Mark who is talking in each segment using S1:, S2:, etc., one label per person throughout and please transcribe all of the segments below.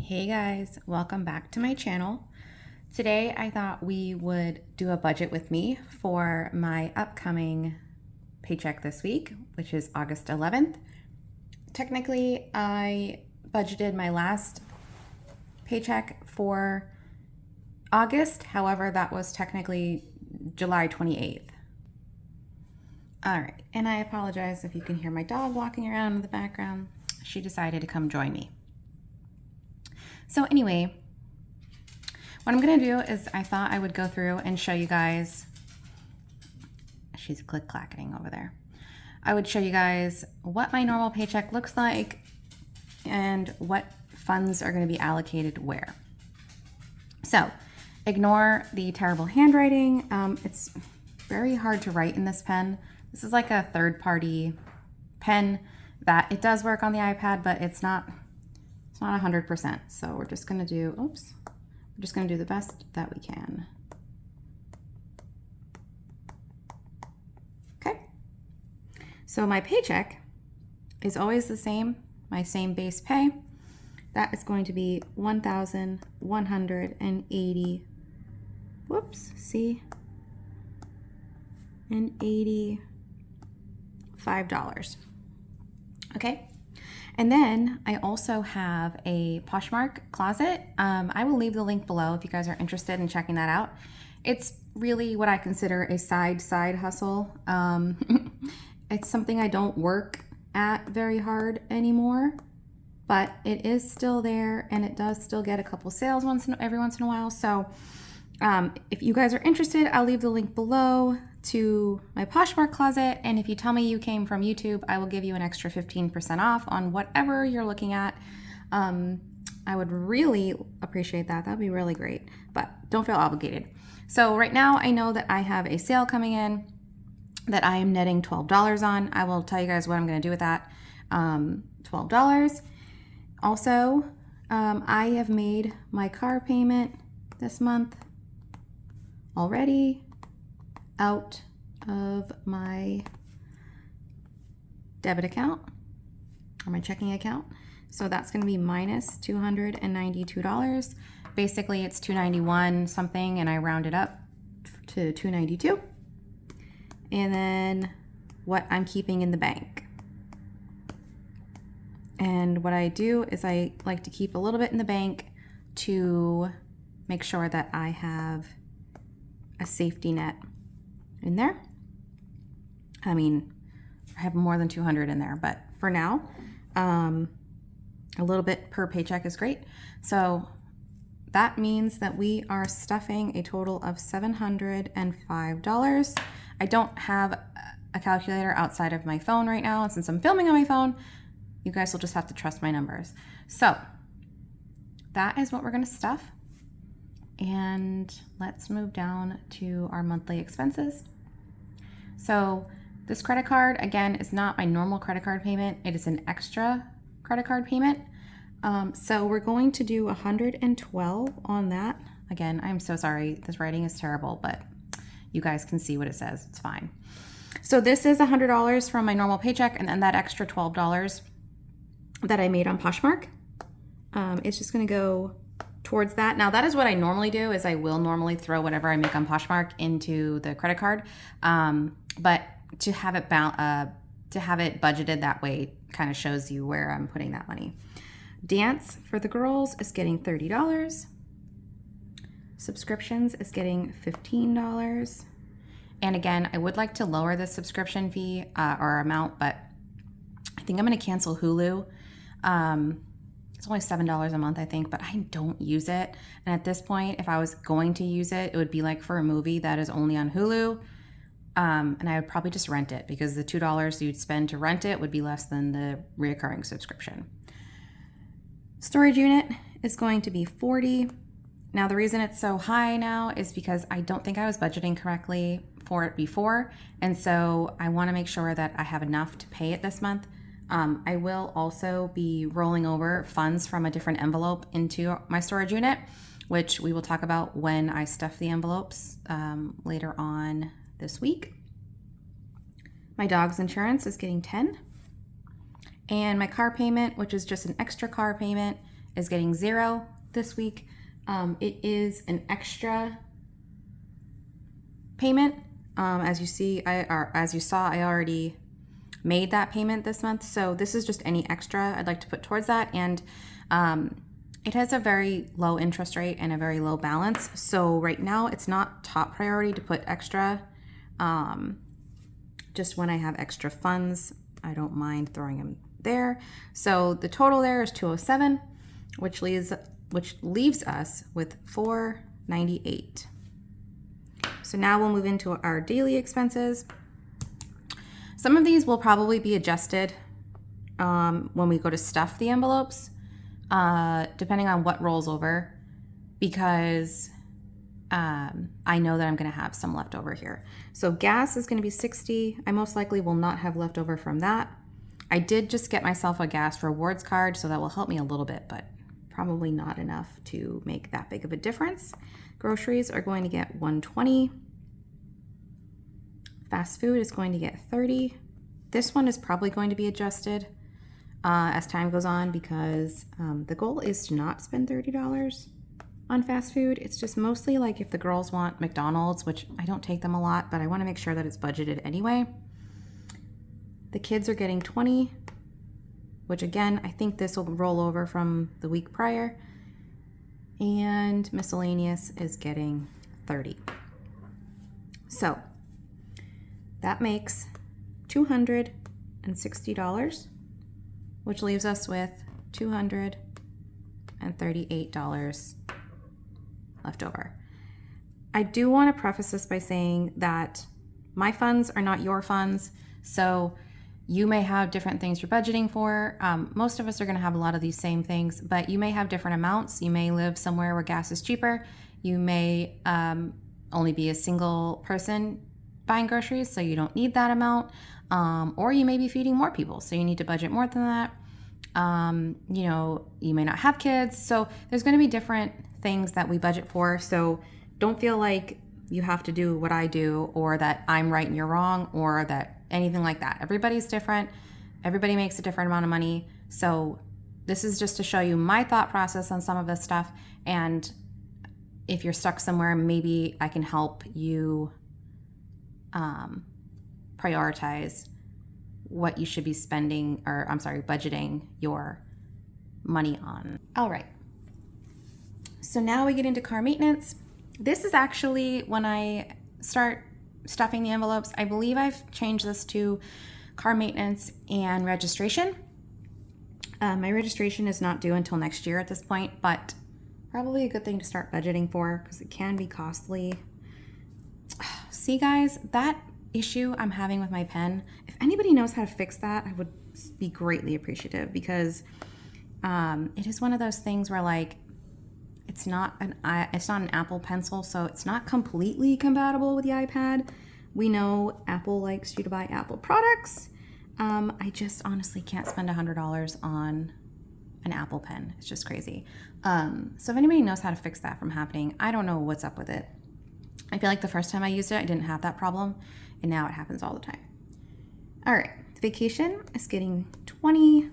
S1: Hey guys, welcome back to my channel. Today I thought we would do a budget with me for my upcoming paycheck this week, which is August 11th. Technically, I budgeted my last paycheck for August. However, that was technically July 28th. All right, and I apologize if you can hear my dog walking around in the background. She decided to come join me. So anyway, what I'm gonna do is I thought I would go through and show you guys, she's click-clacking over there. I would show you guys what my normal paycheck looks like and what funds are gonna be allocated where. So ignore the terrible handwriting. It's very hard to write in this pen. This is like a third-party pen that it does work on the iPad, but it's not 100%. So we're just gonna do, we're just gonna do the best that we can. Okay. So my paycheck is always the same, my same base pay. That is going to be $1,180, and $85. Okay. And then I also have a Poshmark closet. I will leave the link below if you guys are interested in checking that out. It's really what I consider a side hustle. It's something I don't work at very hard anymore, but it is still there and it does still get a couple sales every once in a while. So if you guys are interested, I'll leave the link below to my Poshmark closet, and if you tell me you came from YouTube, I will give you an extra 15% off on whatever you're looking at. I would really appreciate that. That'd be really great, but don't feel obligated. So right now I know that I have a sale coming in that I am netting $12 on. I will tell you guys what I'm going to do with that $12. Also, I have made my car payment this month already out of my debit account or my checking account. So that's going to be minus $292. Basically it's $291 something and I round it up to $292. And then what I'm keeping in the bank. And what I do is I like to keep a little bit in the bank to make sure that I have a safety net in there. I mean, I have more than 200 in there, but for now, a little bit per paycheck is great. So that means that we are stuffing a total of $705. I don't have a calculator outside of my phone right now, and since I'm filming on my phone, you guys will just have to trust my numbers. So that is what we're gonna stuff. And let's move down to our monthly expenses. So this credit card, again, is not my normal credit card payment. It is an extra credit card payment. So we're going to do 112 on that. Again, I'm so sorry. This writing is terrible, but you guys can see what it says. It's fine. So this is $100 from my normal paycheck, and then that extra $12 that I made on Poshmark, it's just going to go towards that. Now that is what I normally do, is I will normally throw whatever I make on Poshmark into the credit card. But to have it budgeted that way kind of shows you where I'm putting that money. Dance for the girls is getting $30. Subscriptions is getting $15. And again, I would like to lower the subscription fee or amount, but I think I'm going to cancel Hulu. It's only $7 a month, I think, but I don't use it. And at this point, if I was going to use it, it would be like for a movie that is only on Hulu. And I would probably just rent it, because the $2 you'd spend to rent it would be less than the reoccurring subscription. Storage unit is going to be $40. Now the reason it's so high now is because I don't think I was budgeting correctly for it before. And so I want to make sure that I have enough to pay it this month. I will also be rolling over funds from a different envelope into my storage unit, which we will talk about when I stuff the envelopes later on this week. My dog's insurance is getting $10. And my car payment, which is just an extra car payment, is getting 0 this week. It is an extra payment. As you saw, I already made that payment this month. So this is just any extra I'd like to put towards that. And it has a very low interest rate and a very low balance. So right now it's not top priority to put extra. Just when I have extra funds, I don't mind throwing them there. So the total there is 207, which leaves us with 498. So now we'll move into our daily expenses. Some of these will probably be adjusted when we go to stuff the envelopes, depending on what rolls over, because I know that I'm going to have some left over here. So gas is going to be 60. I most likely will not have left over from that. I did just get myself a gas rewards card, so that will help me a little bit, but probably not enough to make that big of a difference. Groceries are going to get 120. Fast food is going to get 30. This one is probably going to be adjusted as time goes on, because the goal is to not spend $30 on fast food. It's just mostly like if the girls want McDonald's, which I don't take them a lot, but I want to make sure that it's budgeted anyway. The kids are getting 20, which again, I think this will roll over from the week prior. And miscellaneous is getting 30. So that makes $260, which leaves us with $238 left over. I do want to preface this by saying that my funds are not your funds, so you may have different things you're budgeting for. Most of us are going to have a lot of these same things, but you may have different amounts. You may live somewhere where gas is cheaper. You may only be a single person buying groceries, so you don't need that amount. Or you may be feeding more people, so you need to budget more than that. You may not have kids, so there's going to be different things that we budget for. So don't feel like you have to do what I do, or that I'm right and you're wrong, or that anything like that. Everybody's different. Everybody makes a different amount of money. So this is just to show you my thought process on some of this stuff. And if you're stuck somewhere, maybe I can help you prioritize what you should be spending, or budgeting your money on. All right. So now we get into car maintenance. This is actually when I start stuffing the envelopes. I believe I've changed this to car maintenance and registration. My registration is not due until next year at this point, but probably a good thing to start budgeting for, because it can be costly. See guys, that issue I'm having with my pen, if anybody knows how to fix that, I would be greatly appreciative, because it is one of those things where, like, it's not an Apple Pencil, so it's not completely compatible with the iPad. We know Apple likes you to buy Apple products. I just honestly can't spend $100 on an Apple Pen. It's just crazy. So if anybody knows how to fix that from happening, I don't know what's up with it. I feel like the first time I used it, I didn't have that problem, and now it happens all the time. All right, vacation is getting 20.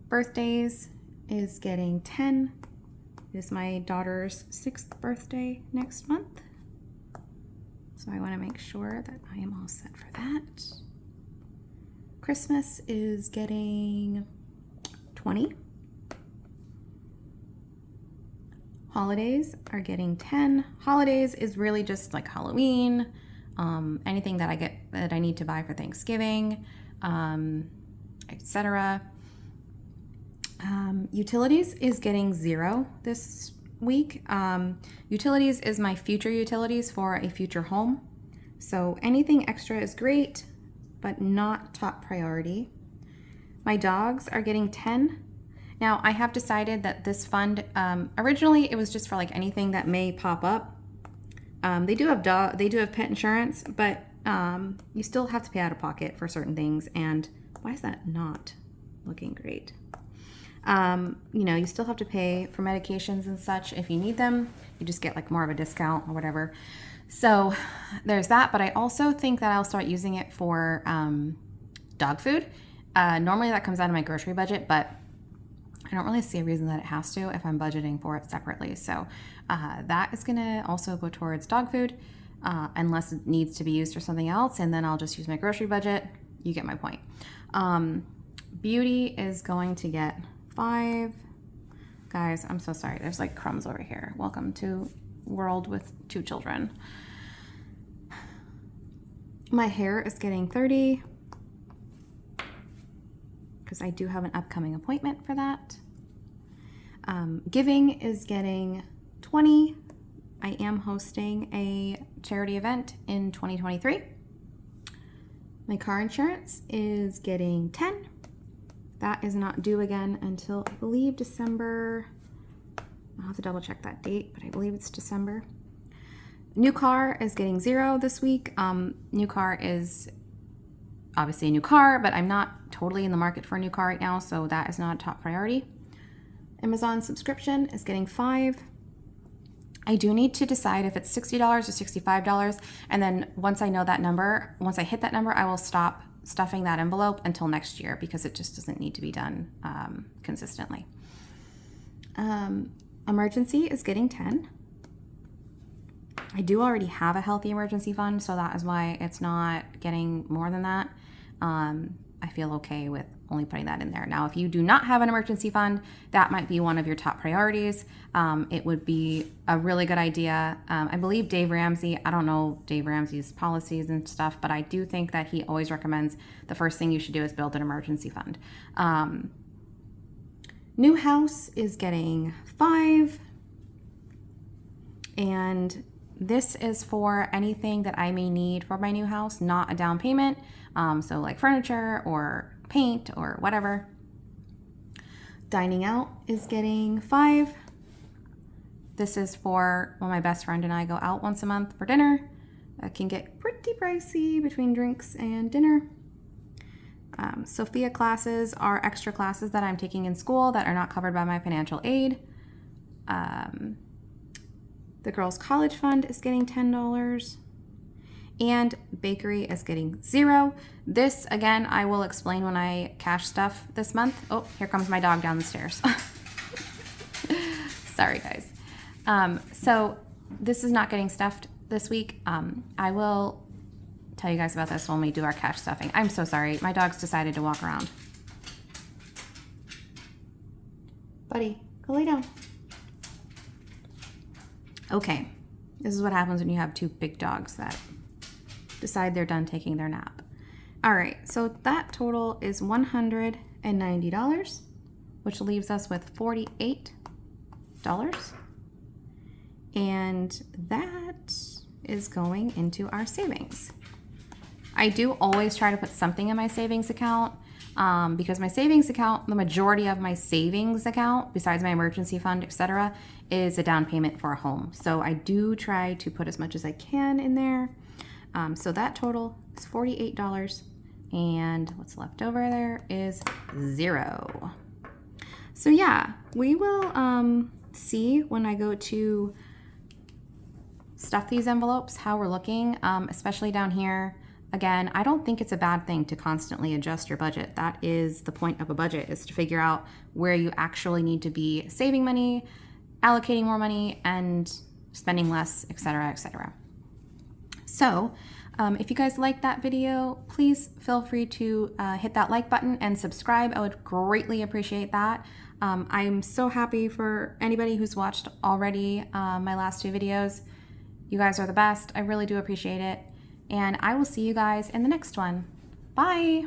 S1: Birthdays is getting 10. It is my daughter's 6th birthday next month, so I want to make sure that I am all set for that. Christmas is getting 20. Holidays are getting 10. Holidays is really just like Halloween, anything that I need to buy for Thanksgiving, etc. Utilities is getting 0 this week. Utilities is my future utilities for a future home. So anything extra is great, but not top priority. My dogs are getting 10. Now I have decided that this fund, originally it was just for like anything that may pop up. They do have pet insurance, but you still have to pay out of pocket for certain things. And why is that not looking great? You still have to pay for medications and such if you need them. You just get like more of a discount or whatever. So there's that, but I also think that I'll start using it for dog food. Normally that comes out of my grocery budget, but I don't really see a reason that it has to if I'm budgeting for it separately. So that is going to also go towards dog food unless it needs to be used for something else. And then I'll just use my grocery budget. You get my point. Beauty is going to get 5. Guys, I'm so sorry. There's like crumbs over here. Welcome to world with 2 children. My hair is getting 30 because I do have an upcoming appointment for that. Giving is getting 20. I am hosting a charity event in 2023. My car insurance is getting 10. That is not due again until, I believe, December. I'll have to double check that date, but I believe it's December. New car is getting 0 this week. New car is obviously a new car, but I'm not totally in the market for a new car right now, so that is not a top priority. Amazon subscription is getting 5. I do need to decide if it's $60 or $65, and then once I know that number, once I hit that number, I will stop stuffing that envelope until next year because it just doesn't need to be done consistently. Emergency is getting 10. I do already have a healthy emergency fund, so that is why it's not getting more than that. I feel okay with only putting that in there. Now, if you do not have an emergency fund, that might be one of your top priorities. It would be a really good idea. I believe Dave Ramsey, I don't know Dave Ramsey's policies and stuff, but I do think that he always recommends the first thing you should do is build an emergency fund. New house is getting 5. And this is for anything that I may need for my new house, not a down payment. So like furniture or paint or whatever. Dining out is getting 5. This is for when my best friend and I go out once a month for dinner. It can get pretty pricey between drinks and dinner. Sophia classes are extra classes that I'm taking in school that are not covered by my financial aid. The girls' college fund is getting $10. And bakery is getting 0. This, again, I will explain when I cash stuff this month. Oh, here comes my dog down the stairs. Sorry, guys. So this is not getting stuffed this week. I will tell you guys about this when we do our cash stuffing. I'm so sorry. My dog's decided to walk around. Buddy, go lay down. Okay, this is what happens when you have 2 big dogs that decide they're done taking their nap. All right, so that total is $190, which leaves us with $48. And that is going into our savings. I do always try to put something in my savings account because my savings account, the majority of my savings account, besides my emergency fund, etc., is a down payment for a home. So I do try to put as much as I can in there. So that total is $48, and what's left over there is 0. So yeah, we will see when I go to stuff these envelopes how we're looking, especially down here. Again, I don't think it's a bad thing to constantly adjust your budget. That is the point of a budget, is to figure out where you actually need to be saving money, allocating more money, and spending less, etc., etc. So if you guys like that video, please feel free to hit that like button and subscribe. I would greatly appreciate that. I'm so happy for anybody who's watched already my last 2 videos. You guys are the best. I really do appreciate it. And I will see you guys in the next one. Bye.